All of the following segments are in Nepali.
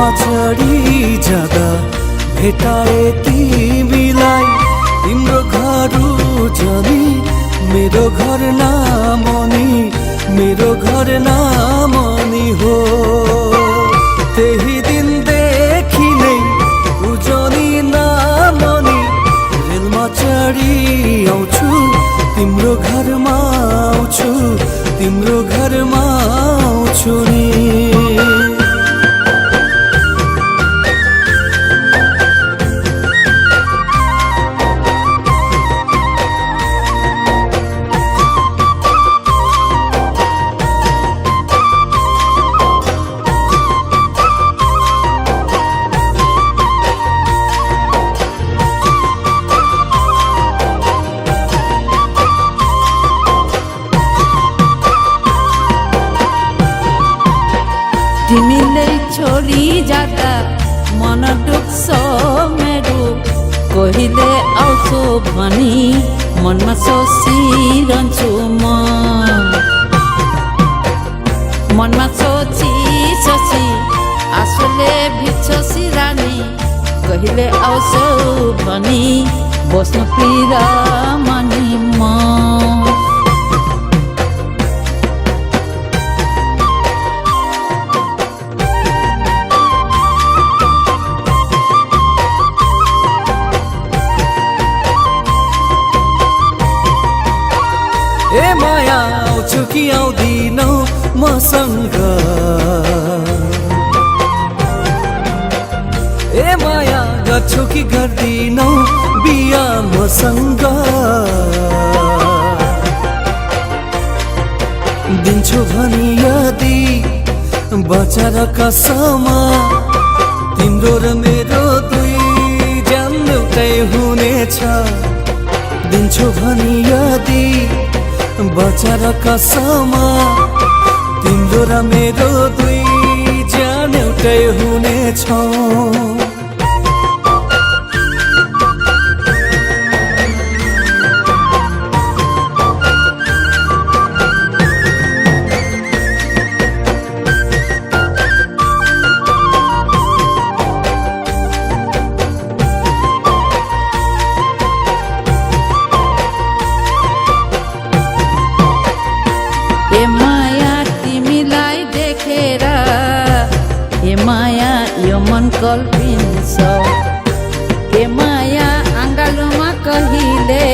रेलमा चढी जाँदा भेटाए तिमीलाई। तिम्रो घर उजनी मेरो घर नामनी, मेरो घर नामनी हो। त्यही दिनदेखि नै उजनी नामनी रेलमा चढी आउँछु, तिम्रो घरमा आउँछु, तिम्रो घरमा आउँछु नि। तिमीले छोडी जाँदा मन दुख्छ मेरो, कहिले आउँछौ भनी मनमा सोचिरहन्छु म। मनमा सोची सोची आँसुले भिज्छ सिरानी, कहिले आउँछौ भनी बस्नु पिरमनी म। ए माया आउँछु कि आउँदिनौ मसँग, ए माया गर्छु कि गर्दिनौ बिहा मसँग। दिन्छु भनी यदि बचार कसम, तिम्रो र मेरो दुई जन एउटै हुनेछ। दिन्छु भनी यदि बचार कसम, तिम्रो र मेरो दुई जान एउटै हुनेछौ। ए माया तिमीलाई देखेर, ए माया यो मन कल्पिन्छ। ए माया आँगालोमा कहिले,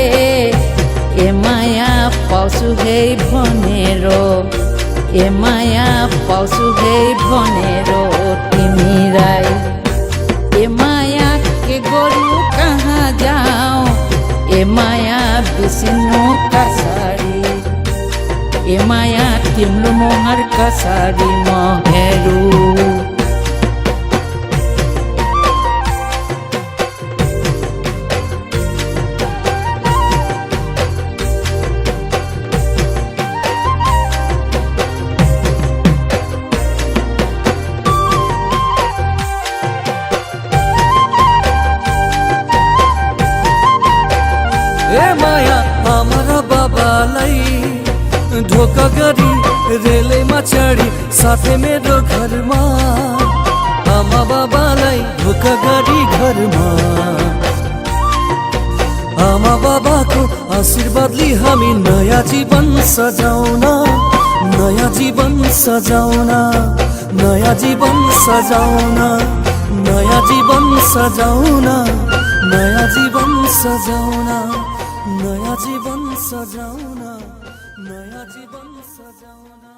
ए माया पाउँछु हे भनेर, ए माया पाउँछु हे भनेर तिमीलाई। ए माया के गरौँ कहाँ जाऊ, ए माया बिर्सिनु कसरी। ए माया तिम्रो मोहर कसरी म हेरौँ। ए माया हाम्रा बाबालाई धोका गरी रेलैमा चढी साथै मेरो घरमा, आमा बाबालाई धोका गरी घरमा। आमा बाबाको आशीर्वाद लिई हामी नयाँ जीवन सजाउन, नयाँ जीवन सजाउन, नयाँ जीवन सजाउन, नयाँ जीवन सजाउन, नयाँ जीवन सजाउन, नयाँ जीवन सजाउन, नयाँ जीवन सजाउन।